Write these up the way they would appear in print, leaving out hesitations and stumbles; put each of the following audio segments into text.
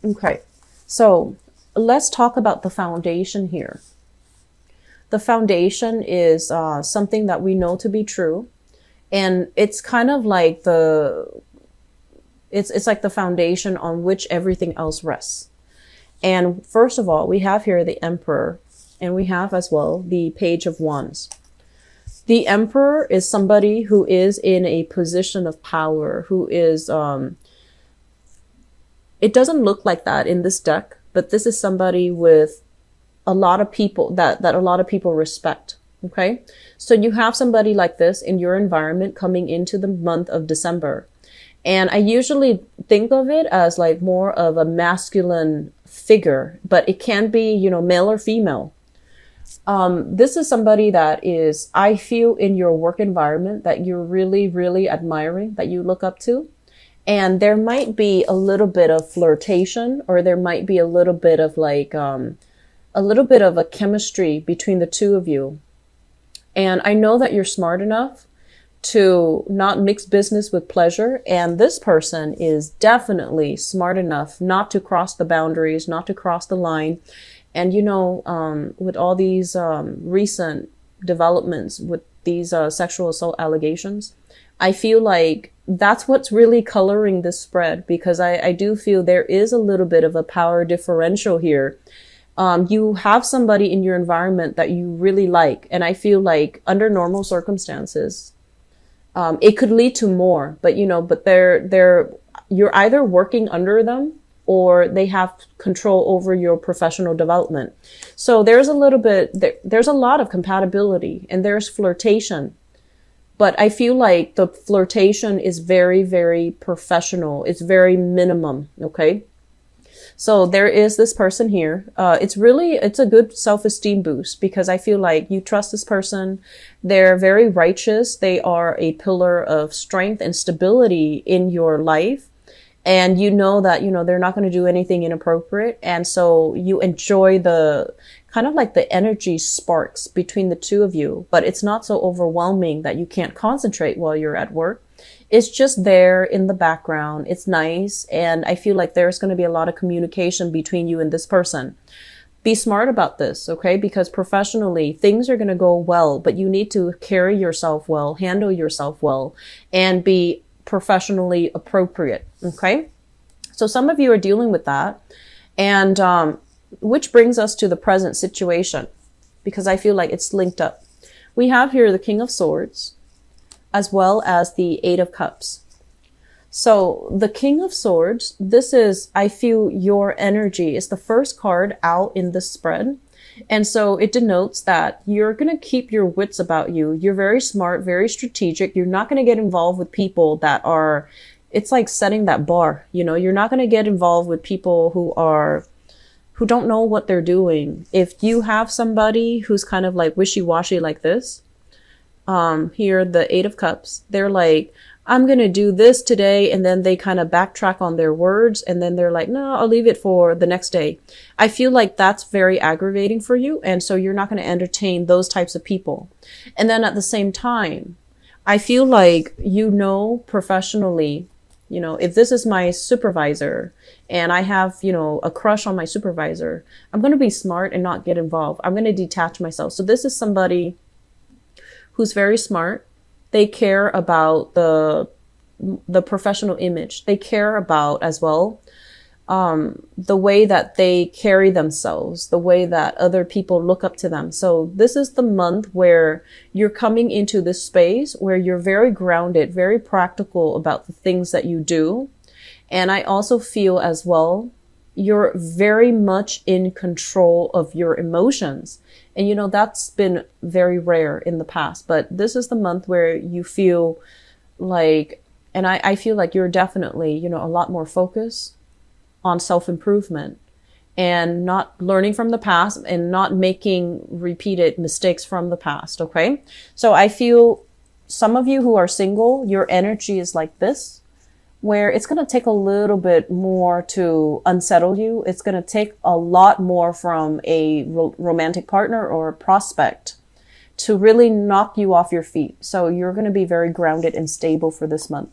Okay, so let's talk about the foundation here. The foundation is something that we know to be true, and it's kind of like it's like the foundation on which everything else rests. And first of all, we have here the Emperor, and we have as well the Page of Wands. The Emperor is somebody who is in a position of power, who is, it doesn't look like that in this deck, but this is somebody with a lot of people that a lot of people respect. Okay. So you have somebody like this in your environment coming into the month of December. And I usually think of it as like more of a masculine figure, but it can be, you know, male or female. This is somebody that is, I feel, in your work environment that you're really, really admiring, that you look up to. And there might be a little bit of flirtation, or there might be a little bit of like, a little bit of a chemistry between the two of you. And I know that you're smart enough to not mix business with pleasure. And this person is definitely smart enough not to cross the boundaries, not to cross the line. And, you know, with all these recent developments with these sexual assault allegations, I feel like that's what's really coloring this spread, because I do feel there is a little bit of a power differential here. You have somebody in your environment that you really like. And I feel like under normal circumstances, it could lead to more, but, you know, but you're either working under them or they have control over your professional development. So there's a little bit, there's a lot of compatibility, and there's flirtation. But I feel like the flirtation is very, very professional. It's very minimum. Okay. So there is this person here. It's a good self-esteem boost, because I feel like you trust this person. They're very righteous. They are a pillar of strength and stability in your life. And you know that, you know, they're not going to do anything inappropriate. And so you enjoy the kind of like the energy sparks between the two of you, but it's not so overwhelming that you can't concentrate while you're at work. It's just there in the background. It's nice. And I feel like there's going to be a lot of communication between you and this person. Be smart about this, okay? Because professionally, things are going to go well, but you need to carry yourself well, handle yourself well, and be professionally appropriate. Okay. So some of you are dealing with that. And, which brings us to the present situation, because I feel like it's linked up. We have here the King of Swords, as well as the Eight of Cups. So the King of Swords, this is, I feel, your energy. It's the first card out in this spread. And so it denotes that you're going to keep your wits about you. You're very smart, very strategic. You're not going to get involved with people that are, it's like setting that bar. You know, you're not going to get involved with people who don't know what they're doing. If you have somebody who's kind of like wishy-washy like this, here, the Eight of Cups, they're like, I'm going to do this today. And then they kind of backtrack on their words. And then they're like, no, I'll leave it for the next day. I feel like that's very aggravating for you. And so you're not going to entertain those types of people. And then at the same time, I feel like, you know, professionally, you know, if this is my supervisor and I have, you know, a crush on my supervisor, I'm going to be smart and not get involved. I'm going to detach myself. So this is somebody who's very smart. They care about the professional image. They care about as well, the way that they carry themselves, the way that other people look up to them. So this is the month where you're coming into this space where you're very grounded, very practical about the things that you do. And I also feel as well, you're very much in control of your emotions. And, you know, that's been very rare in the past, but this is the month where you feel like, and I feel like you're definitely, you know, a lot more focused on self-improvement and not learning from the past and not making repeated mistakes from the past. Okay. So I feel some of you who are single, your energy is like this, where it's going to take a little bit more to unsettle you. It's going to take a lot more from a romantic partner or a prospect to really knock you off your feet. So you're going to be very grounded and stable for this month.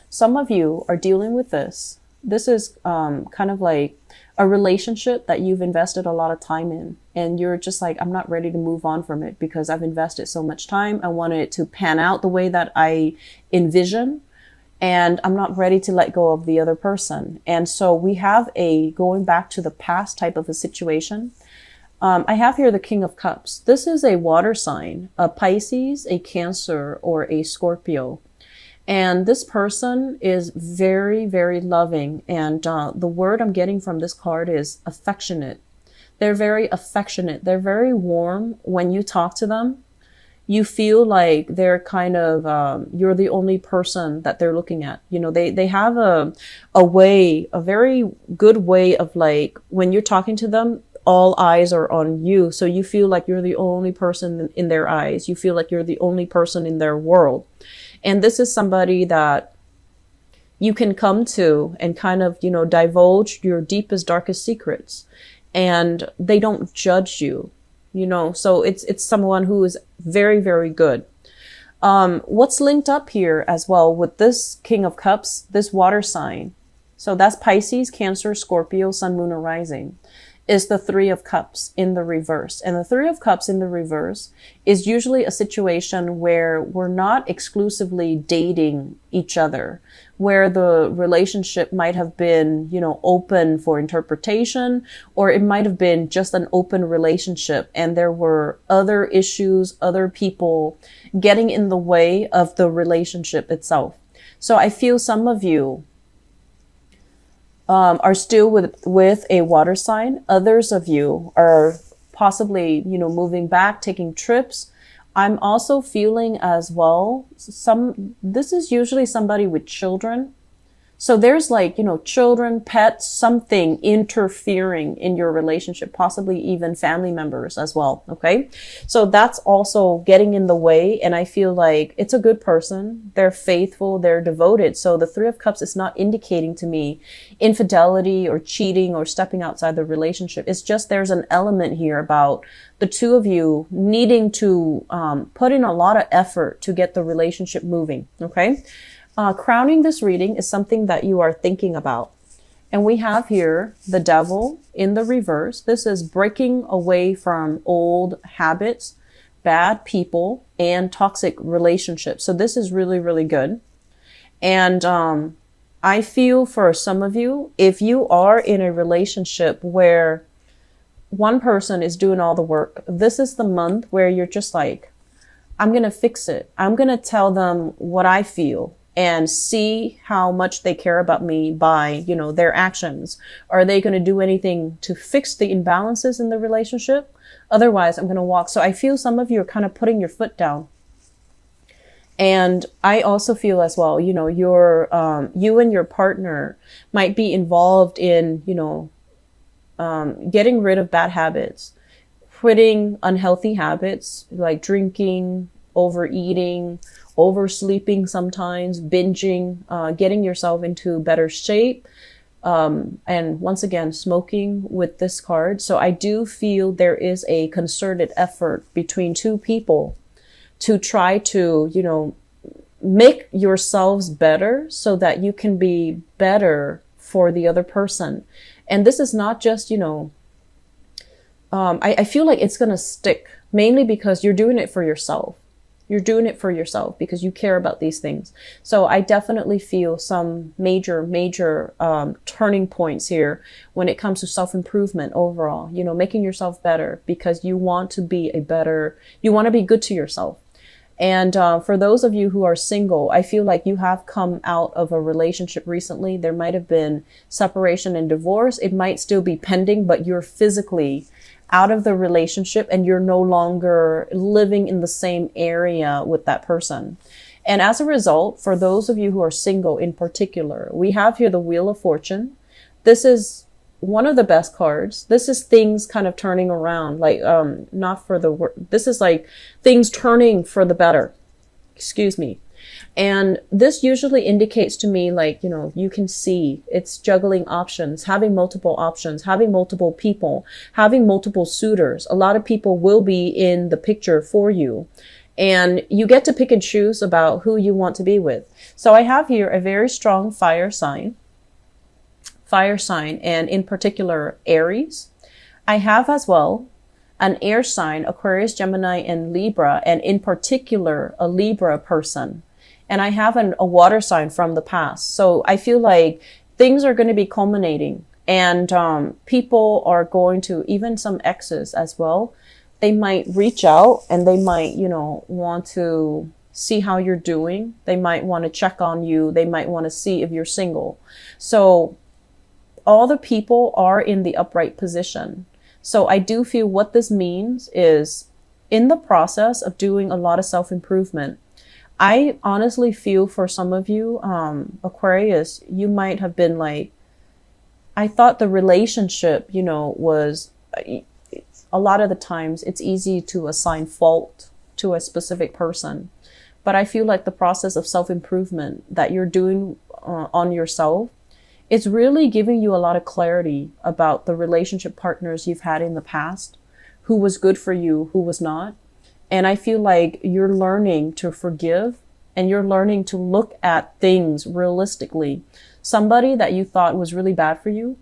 Some of you are dealing with this This is kind of like a relationship that you've invested a lot of time in, and you're just like, I'm not ready to move on from it because I've invested so much time. I wanted it to pan out the way that I envision, and I'm not ready to let go of the other person. And so we have a going back to the past type of a situation. I have here the King of Cups. This is a water sign, a Pisces, a Cancer, or a Scorpio. And this person is very, very loving. And the word I'm getting from this card is affectionate. They're very affectionate. They're very warm. When you talk to them, you feel like they're kind of, you're the only person that they're looking at. You know, they have a way, a very good way of like, when you're talking to them, all eyes are on you. So you feel like you're the only person in their eyes. You feel like you're the only person in their world. And this is somebody that you can come to and kind of, you know, divulge your deepest, darkest secrets. And they don't judge you, you know, so it's someone who is very, very good. What's linked up here as well with this King of Cups, this water sign. So that's Pisces, Cancer, Scorpio, Sun, Moon, or Rising, is the Three of Cups in the reverse. And the Three of Cups in the reverse is usually a situation where we're not exclusively dating each other, where the relationship might have been, you know, open for interpretation, or it might have been just an open relationship and there were other issues, other people getting in the way of the relationship itself. So I feel some of you are still with a water sign. Others of you are possibly, you know, moving back, taking trips. I'm also feeling as well, this is usually somebody with children. So there's like, you know, children, pets, something interfering in your relationship, possibly even family members as well. Okay. So that's also getting in the way. And I feel like it's a good person. They're faithful. They're devoted. So the Three of Cups is not indicating to me infidelity or cheating or stepping outside the relationship. It's just there's an element here about the two of you needing to put in a lot of effort to get the relationship moving. Okay. Crowning this reading is something that you are thinking about. And we have here the Devil in the reverse. This is breaking away from old habits, bad people, and toxic relationships. So this is really, really good. And I feel for some of you, if you are in a relationship where one person is doing all the work, this is the month where you're just like, I'm going to fix it. I'm going to tell them what I feel and see how much they care about me by, you know, their actions. Are they going to do anything to fix the imbalances in the relationship? Otherwise, I'm going to walk. So I feel some of you are kind of putting your foot down. And I also feel as well, you know, you and your partner might be involved in, you know, getting rid of bad habits, quitting unhealthy habits like drinking, overeating, oversleeping sometimes, binging, getting yourself into better shape. And once again, smoking with this card. So I do feel there is a concerted effort between two people to try to, you know, make yourselves better so that you can be better for the other person. And this is not just, you know, I feel like it's going to stick mainly because you're doing it for yourself. You're doing it for yourself because you care about these things. So I definitely feel some major turning points here when it comes to self-improvement overall, you know, making yourself better because you want to be you want to be good to yourself. And for those of you who are single, I feel like you have come out of a relationship recently. There might have been separation and divorce. It might still be pending, but you're physically out of the relationship and you're no longer living in the same area with that person. And as a result, for those of you who are single in particular, we have here the Wheel of Fortune. This is one of the best cards. This is things kind of turning around, like, not for the work. This is like things turning for the better. Excuse me. And this usually indicates to me, like, you know, you can see it's juggling options, having multiple options, having multiple people, having multiple suitors. A lot of people will be in the picture for you. And you get to pick and choose about who you want to be with. So I have here a very strong fire sign. fire sign, and in particular, Aries. I have as well an air sign, Aquarius, Gemini, and Libra, and in particular, a Libra person. And I have a water sign from the past. So I feel like things are going to be culminating, and people are going to, even some exes as well, they might reach out and they might, want to see how you're doing. They might want to check on you. They might want to see if you're single. So all the people are in the upright position. So I do feel what this means is, in the process of doing a lot of self-improvement, I honestly feel for some of you, Aquarius, you might have been like, I thought the relationship, was, a lot of the times it's easy to assign fault to a specific person. But I feel like the process of self-improvement that you're doing on yourself, it's really giving you a lot of clarity about the relationship partners you've had in the past, who was good for you, who was not. And I feel like you're learning to forgive, and you're learning to look at things realistically. Somebody that you thought was really bad for you,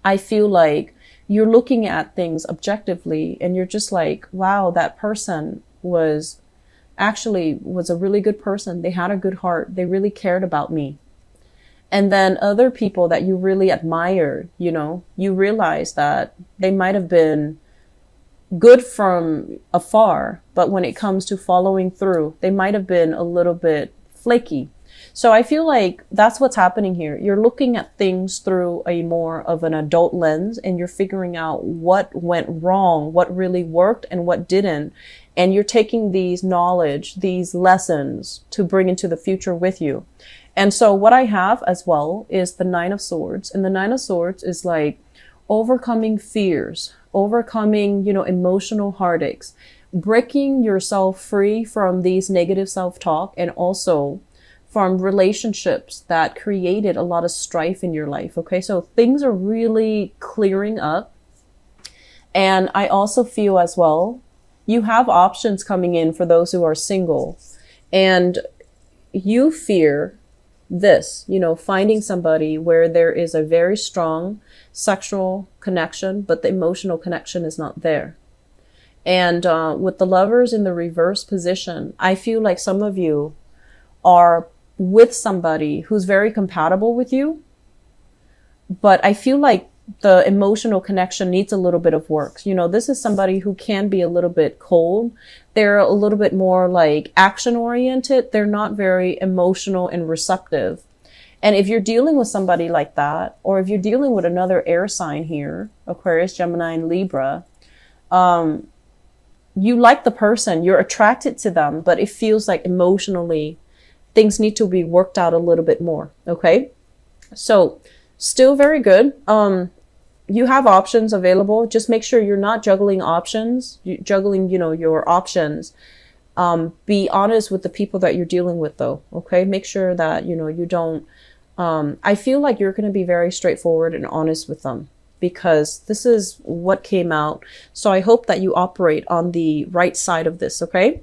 I feel like you're looking at things objectively and you're just like, wow, that person was a really good person. They had a good heart. They really cared about me. And then other people that you really admired, you realize that they might have been good from afar, but when it comes to following through, they might have been a little bit flaky. So I feel like that's what's happening here. You're looking at things through a more of an adult lens, and you're figuring out what went wrong, what really worked and what didn't. And you're taking these knowledge, these lessons to bring into the future with you. And so what I have as well is the Nine of Swords. And the Nine of Swords is like overcoming fears, overcoming, emotional heartaches, breaking yourself free from these negative self-talk, and also from relationships that created a lot of strife in your life. Okay. So things are really clearing up. And I also feel as well, you have options coming in for those who are single, and you fear this, finding somebody where there is a very strong sexual connection, but the emotional connection is not there. And with the Lovers in the reverse position, I feel like some of you are with somebody who's very compatible with you, but I feel like the emotional connection needs a little bit of work. This is somebody who can be a little bit cold. They're a little bit more like action oriented. They're not very emotional and receptive. And if you're dealing with somebody like that, or if you're dealing with another air sign here, Aquarius, Gemini, and Libra, you like the person, you're attracted to them, but it feels like emotionally things need to be worked out a little bit more. Okay. So still very good. You have options available. Just make sure you're not juggling options, your options. Be honest with the people that you're dealing with though. Okay. Make sure that, you don't, I feel like you're going to be very straightforward and honest with them, because this is what came out. So I hope that you operate on the right side of this. Okay.